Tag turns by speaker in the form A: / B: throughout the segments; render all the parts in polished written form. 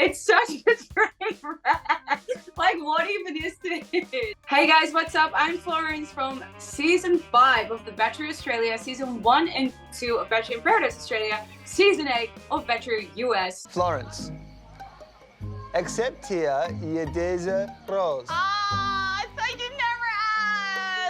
A: It's such a train wreck. Like, what even is this? Hey guys, what's up? I'm Florence from season 5 of The Bachelor Australia, season 1 and 2 of Bachelor in Paradise Australia, season 8 of Bachelor US.
B: Florence, accept here your dessert rose.
C: Ah, I thought you'd never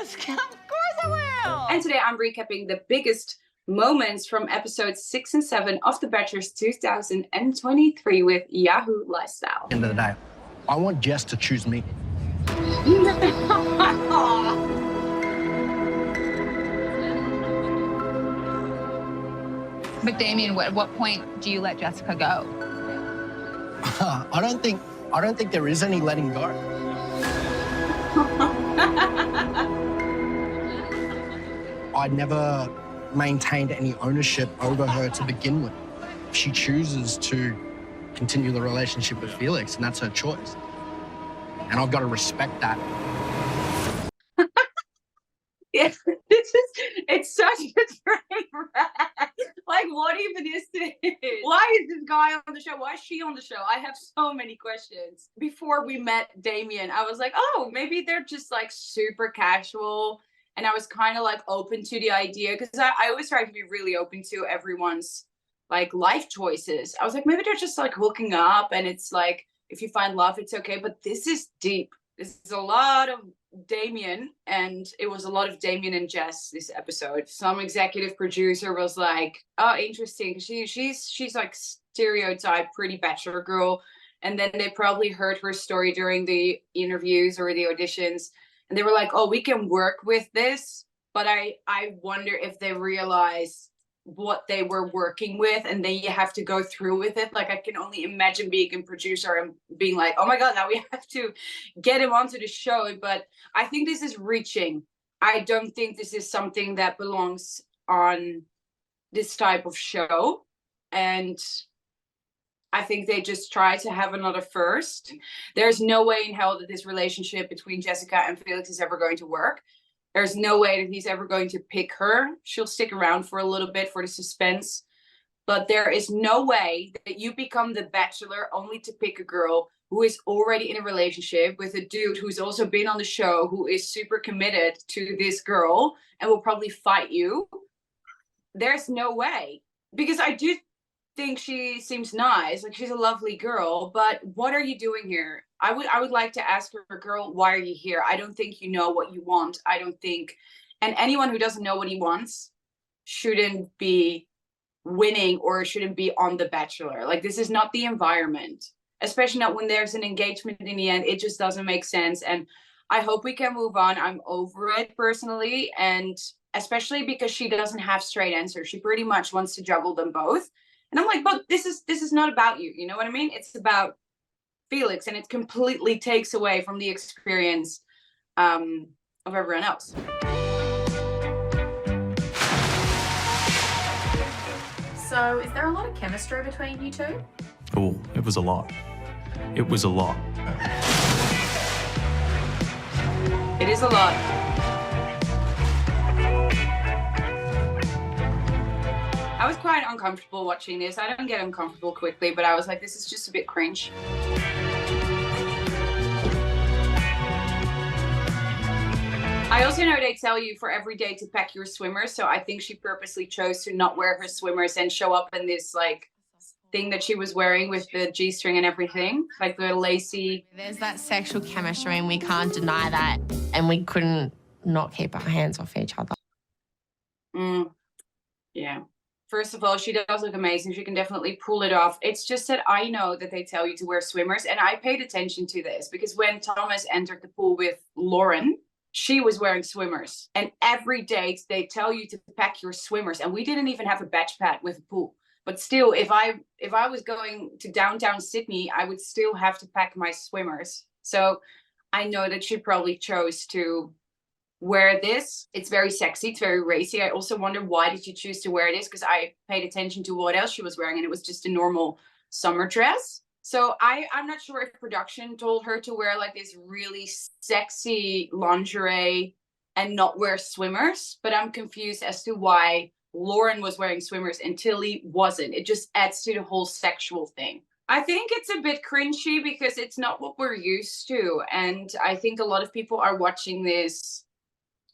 C: ask. Of course I will.
A: And today I'm recapping the biggest moments from episodes 6 and 7 of The Bachelor's 2023 with Yahoo Lifestyle.
D: End of the day, I want Jess to choose me.
E: But Damien, at what point do you let Jessica go?
D: I don't think there is any letting go. I never maintained any ownership over her to begin with. She chooses to continue the relationship with Felix, and that's her choice. And I've got to respect that.
A: Yeah, it's such a train wreck. Like, what even is this? Why is this guy on the show? Why is she on the show? I have so many questions. Before we met Damien, I was like, oh, maybe they're just like super casual. And I was kind of like open to the idea because I always try to be really open to everyone's like life choices. I was like, maybe they're just like hooking up and it's like, if you find love, it's okay. But this is deep. This is a lot of Damien, and it was a lot of Damien and Jess this episode. Some executive producer was like, oh, interesting. She's like stereotype pretty bachelor girl. And then they probably heard her story during the interviews or the auditions. And they were like, oh, we can work with this. But I wonder if they realize what they were working with and then you have to go through with it. Like, I can only imagine being a producer and being like, oh my God, now we have to get him onto the show. But I think this is reaching. I don't think this is something that belongs on this type of show. And I think they just try to have another first. There's no way in hell that this relationship between Jessica and Felix is ever going to work. There's no way that he's ever going to pick her. She'll stick around for a little bit for the suspense. But there is no way that you become the bachelor only to pick a girl who is already in a relationship with a dude who's also been on the show, who is super committed to this girl and will probably fight you. There's no way. Because I do think she seems nice, like she's a lovely girl, but what are you doing here? I would like to ask her, girl, why are you here? I don't think you know what you want. I don't think, and anyone who doesn't know what he wants shouldn't be winning or shouldn't be on The Bachelor. Like, this is not the environment, especially not when there's an engagement in the end. It just doesn't make sense. And I hope we can move on. I'm over it personally. And especially because she doesn't have straight answers. She pretty much wants to juggle them both. And I'm like, but this is not about you. You know what I mean? It's about Felix, and it completely takes away from the experience of everyone else.
F: So, is there a lot of chemistry between you two?
G: Oh, it was a lot. It was a lot.
A: It is a lot. I was quite uncomfortable watching this. I don't get uncomfortable quickly, but I was like, this is just a bit cringe. I also know they tell you for every day to pack your swimmers, so I think she purposely chose to not wear her swimmers and show up in this like thing that she was wearing with the G-string and everything, like the lacy.
C: There's that sexual chemistry and we can't deny that, and we couldn't not keep our hands off each other.
A: Yeah. First of all, she does look amazing. She can definitely pull it off. It's just that I know that they tell you to wear swimmers, and I paid attention to this because when Thomas entered the pool with Lauren, she was wearing swimmers. And every day they tell you to pack your swimmers, and we didn't even have a batch pad with a pool. But still, if I was going to downtown Sydney, I would still have to pack my swimmers. So I know that she probably chose to wear this. It's very sexy. It's very racy. I also wonder, why did you choose to wear this? Because I paid attention to what else she was wearing, and it was just a normal summer dress. So I'm not sure if production told her to wear like this really sexy lingerie and not wear swimmers, but I'm confused as to why Lauren was wearing swimmers and Tilly wasn't. It just adds to the whole sexual thing. I think it's a bit cringy because it's not what we're used to. And I think a lot of people are watching this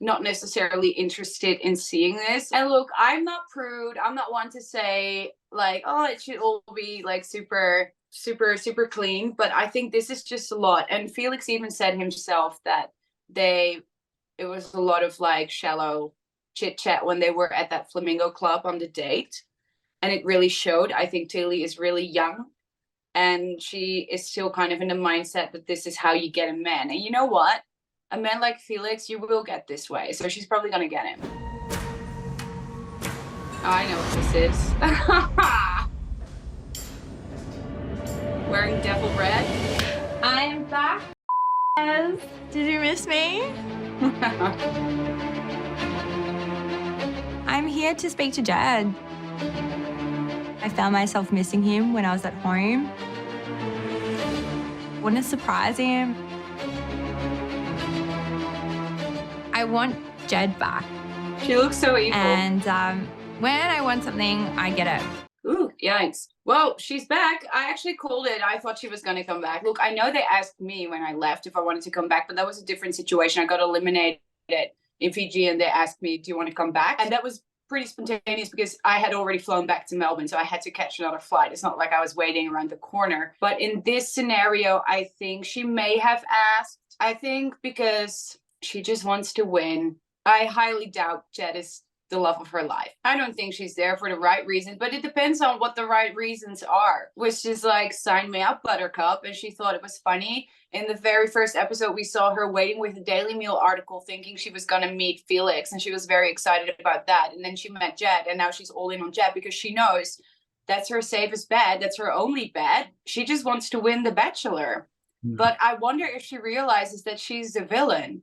A: not necessarily interested in seeing this. And look, I'm not prude. I'm not one to say like, oh, it should all be like super, super, super clean. But I think this is just a lot. And Felix even said himself that it was a lot of like shallow chit chat when they were at that Flamingo Club on the date. And it really showed. I think Tilly is really young and she is still kind of in the mindset that this is how you get a man. And you know what? A man like Felix, you will get this way. So she's probably going to get him. Oh, I know what this is. Wearing devil red.
H: I'm back.
C: Did you miss me?
H: I'm here to speak to Jed. I found myself missing him when I was at home. Wouldn't it surprise him? I want Jed back.
A: She looks so evil.
H: And when I want something, I get it.
A: Ooh, yikes. Well, she's back. I actually called it. I thought she was going to come back. Look, I know they asked me when I left if I wanted to come back, but that was a different situation. I got eliminated in Fiji and they asked me, do you want to come back? And that was pretty spontaneous because I had already flown back to Melbourne, so I had to catch another flight. It's not like I was waiting around the corner. But in this scenario, I think she may have asked. I think because she just wants to win. I highly doubt Jed is the love of her life. I don't think she's there for the right reasons, but it depends on what the right reasons are. Which is like, sign me up, Buttercup. And she thought it was funny. In the very first episode, we saw her waiting with a Daily Mail article thinking she was going to meet Felix. And she was very excited about that. And then she met Jed. And now she's all in on Jed because she knows that's her safest bet. That's her only bet. She just wants to win The Bachelor. But I wonder if she realizes that she's the villain.